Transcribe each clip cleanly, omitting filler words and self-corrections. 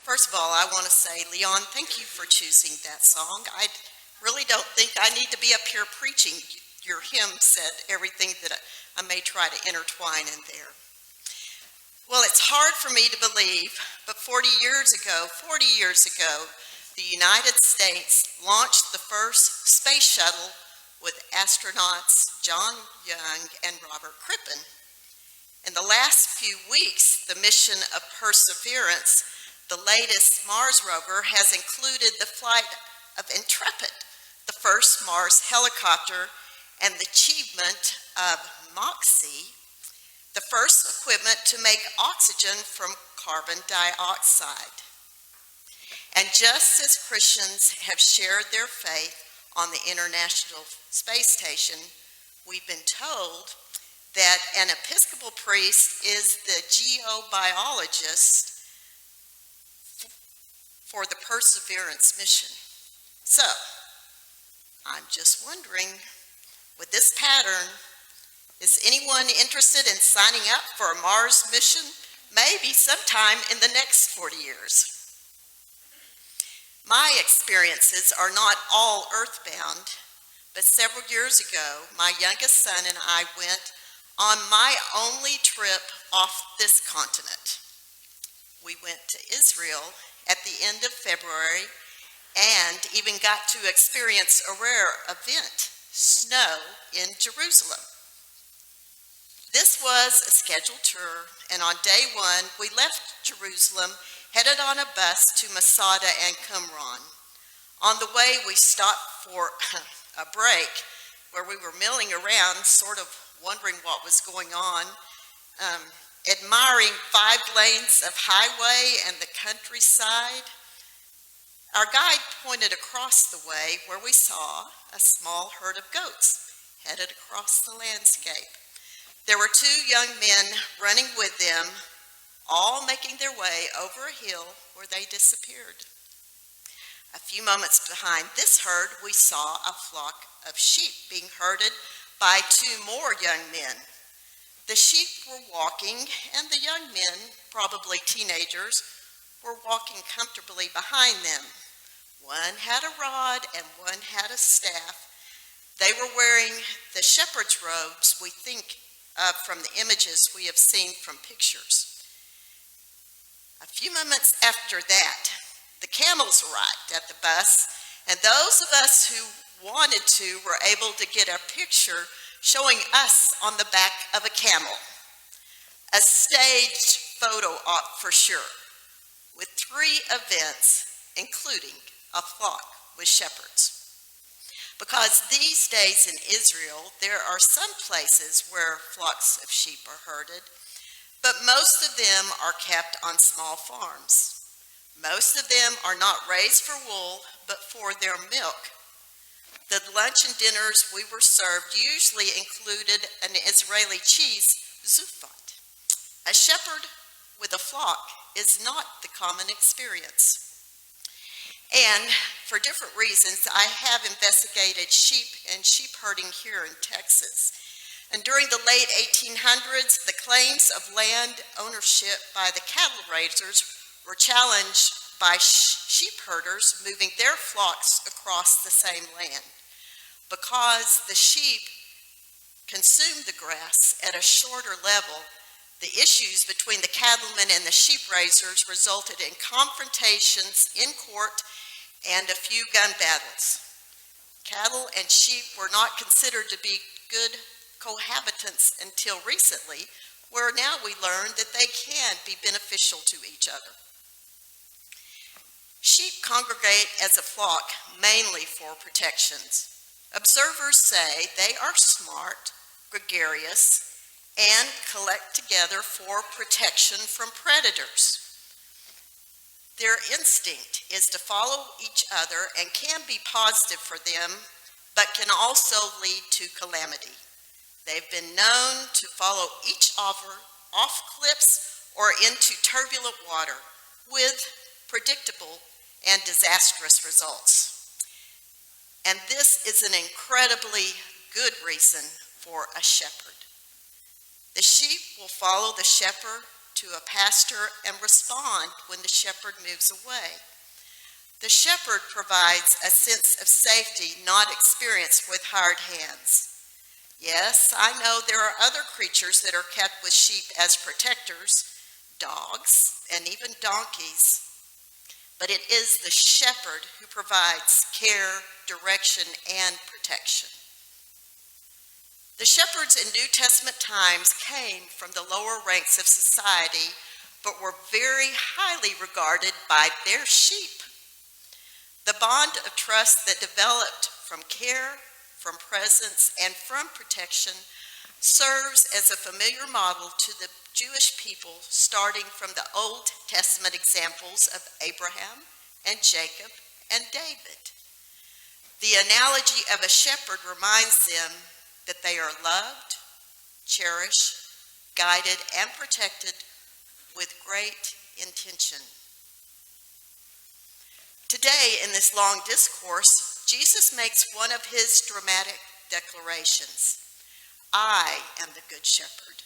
First of all, I want to say, Leon, thank you for choosing that song. I really don't think I need to be up here preaching. Your hymn said everything that I may try to intertwine in there. Well, it's hard for me to believe, but 40 years ago, the United States launched the first space shuttle with astronauts John Young and Robert Crippen. In the last few weeks, the mission of Perseverance, the latest Mars rover, has included the flight of Intrepid, the first Mars helicopter, and the achievement of MOXIE, the first equipment to make oxygen from carbon dioxide. And just as Christians have shared their faith on the International Space Station, we've been told that an Episcopal priest is the geobiologist for the Perseverance mission. So, I'm just wondering, with this pattern, is anyone interested in signing up for a Mars mission? Maybe sometime in the next 40 years. My experiences are not all earthbound, but several years ago, my youngest son and I went on my only trip off this continent. We went to Israel at the end of February and even got to experience a rare event, snow in Jerusalem. This was a scheduled tour, and on day one, we left Jerusalem, headed on a bus to Masada and Qumran. On the way, we stopped for a break where we were milling around, sort of wondering what was going on, admiring 5 lanes of highway and the countryside. Our guide pointed across the way where we saw a small herd of goats headed across the landscape. There were 2 young men running with them, all making their way over a hill where they disappeared. A few moments behind this herd, we saw a flock of sheep being herded by 2 more young men. The sheep were walking, and the young men, probably teenagers, were walking comfortably behind them. One had a rod and one had a staff. They were wearing the shepherd's robes we think of from the images we have seen from pictures. A few moments after that, the camels arrived at the bus, and those of us who wanted to were able to get a picture showing us on the back of a camel. A staged photo op for sure, with 3 events, including a flock with shepherds. Because these days in Israel, there are some places where flocks of sheep are herded, but most of them are kept on small farms. Most of them are not raised for wool, but for their milk. The lunch and dinners we were served usually included an Israeli cheese, zufat. A shepherd with a flock is not the common experience. And for different reasons, I have investigated sheep and sheep herding here in Texas. And during the late 1800s, the claims of land ownership by the cattle raisers were challenged by sheep herders moving their flocks across the same land. Because the sheep consumed the grass at a shorter level, the issues between the cattlemen and the sheep raisers resulted in confrontations in court and a few gun battles. Cattle and sheep were not considered to be good cohabitants until recently, where now we learn that they can be beneficial to each other. Sheep congregate as a flock mainly for protections. Observers say they are smart, gregarious, and collect together for protection from predators. Their instinct is to follow each other and can be positive for them, but can also lead to calamity. They've been known to follow each other off cliffs or into turbulent water with predictable and disastrous results. And this is an incredibly good reason for a shepherd. The sheep will follow the shepherd to a pastor and respond when the shepherd moves away. The shepherd provides a sense of safety not experienced with hired hands. Yes, I know there are other creatures that are kept with sheep as protectors, dogs, and even donkeys. But it is the shepherd who provides care, direction, and protection. The shepherds in New Testament times came from the lower ranks of society, but were very highly regarded by their sheep. The bond of trust that developed from care, from presence, and from protection serves as a familiar model to the Jewish people, starting from the Old Testament examples of Abraham and Jacob and David. The analogy of a shepherd reminds them that they are loved, cherished, guided, and protected with great intention. Today, in this long discourse, Jesus makes one of his dramatic declarations. I am the good shepherd.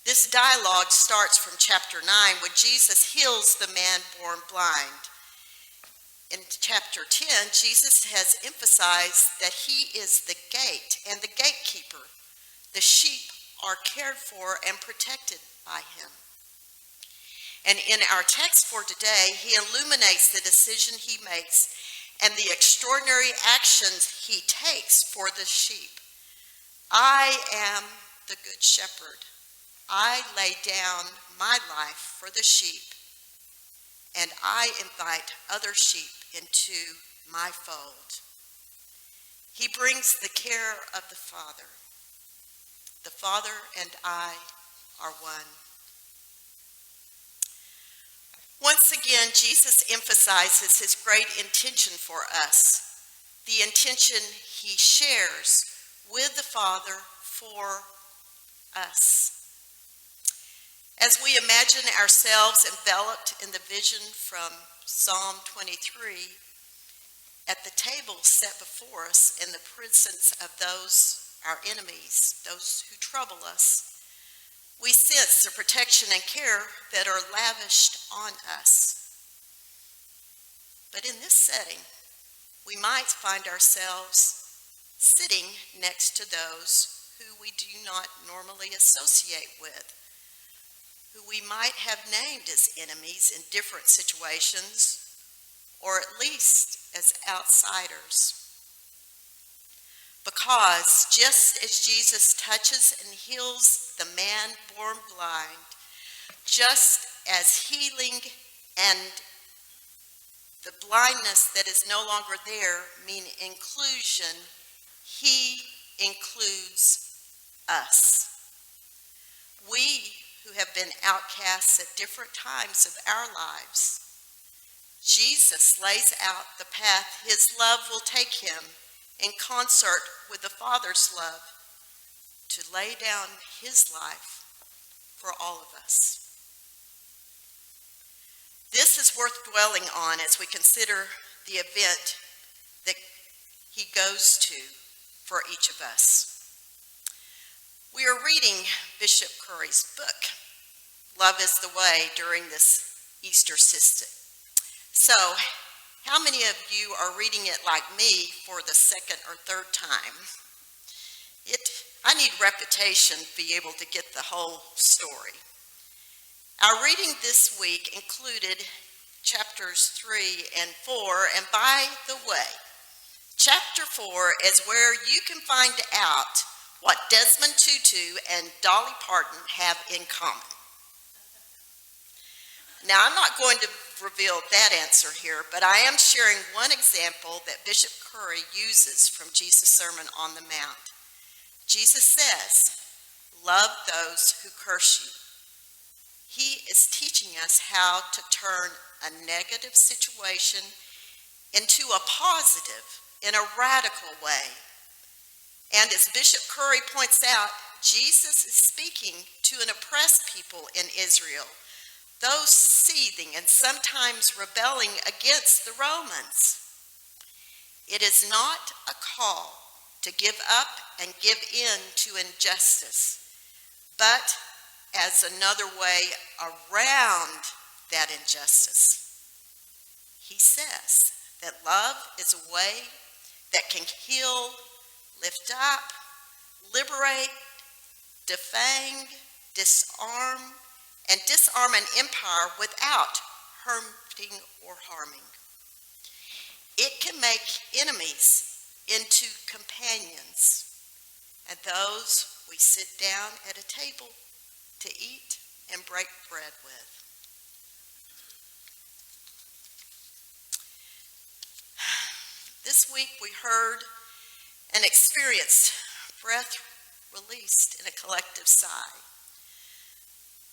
This dialogue starts from chapter 9 when Jesus heals the man born blind. In chapter 10, Jesus has emphasized that he is the gate and the gatekeeper. The sheep are cared for and protected by him. And in our text for today, he illuminates the decision he makes and the extraordinary actions he takes for the sheep. I am the good shepherd. I lay down my life for the sheep, and I invite other sheep into my fold. He brings the care of the Father. The Father and I are one. Once again, Jesus emphasizes his great intention for us, the intention he shares with the Father for us. As we imagine ourselves enveloped in the vision from Psalm 23, at the table set before us in the presence of those, our enemies, those who trouble us, we sense the protection and care that are lavished on us. But in this setting, we might find ourselves sitting next to those who we do not normally associate with, who we might have named as enemies in different situations, or at least as outsiders. Because just as Jesus touches and heals the man born blind, just as healing and the blindness that is no longer there mean inclusion, he includes us. We who have been outcasts at different times of our lives, Jesus lays out the path his love will take him in concert with the Father's love to lay down his life for all of us. This is worth dwelling on as we consider the event that he goes to for each of us. We are reading Bishop Curry's book, Love is the Way, during this Easter season. So, how many of you are reading it like me for the second or third time? I need repetition to be able to get the whole story. Our reading this week included chapters 3 and 4, and by the way, chapter 4 is where you can find out what Desmond Tutu and Dolly Parton have in common. Now, I'm not going to reveal that answer here, but I am sharing one example that Bishop Curry uses from Jesus' Sermon on the Mount. Jesus says, "Love those who curse you." He is teaching us how to turn a negative situation into a positive in a radical way. And as Bishop Curry points out, Jesus is speaking to an oppressed people in Israel, those seething and sometimes rebelling against the Romans. It is not a call to give up and give in to injustice, but as another way around that injustice. He says that love is a way that can heal, lift up, liberate, defang, disarm, and disarm an empire without hurting or harming. It can make enemies into companions, and those we sit down at a table to eat and break bread with. This week we heard and experienced breath released in a collective sigh.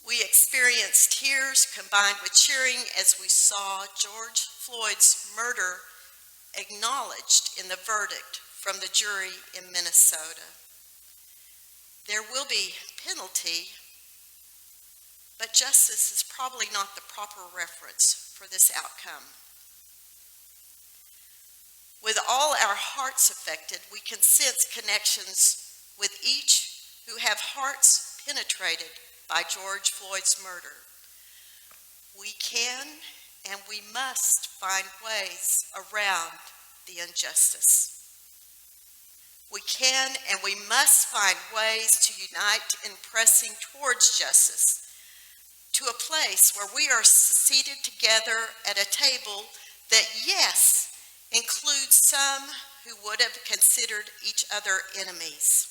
We experienced tears combined with cheering as we saw George Floyd's murder acknowledged in the verdict from the jury in Minnesota. There will be penalty, but justice is probably not the proper reference for this outcome. With all our hearts affected, we can sense connections with each who have hearts penetrated by George Floyd's murder. We can and we must find ways around the injustice. We can and we must find ways to unite in pressing towards justice, to a place where we are seated together at a table that, yes, includes some who would have considered each other enemies.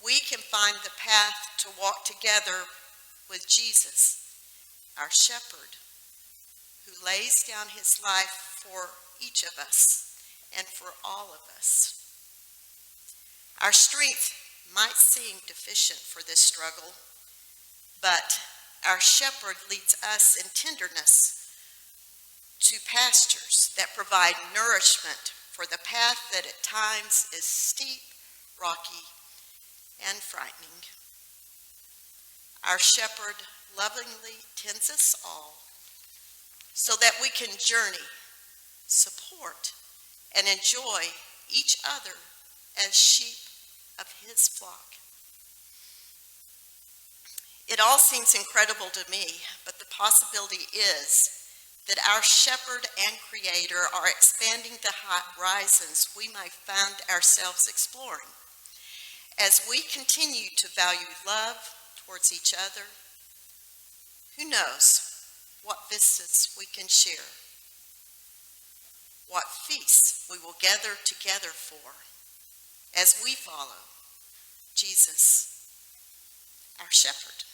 We can find the path to walk together with Jesus, our shepherd, who lays down his life for each of us and for all of us. Our strength might seem deficient for this struggle, but our shepherd leads us in tenderness to pastures that provide nourishment for the path that at times is steep, rocky, and frightening. Our shepherd lovingly tends us all so that we can journey, support, and enjoy each other as sheep of his flock. It all seems incredible to me, but the possibility is that our shepherd and creator are expanding the horizons we might find ourselves exploring as we continue to value love towards each other. Who knows what vistas we can share, what feasts we will gather together for as we follow Jesus, our shepherd.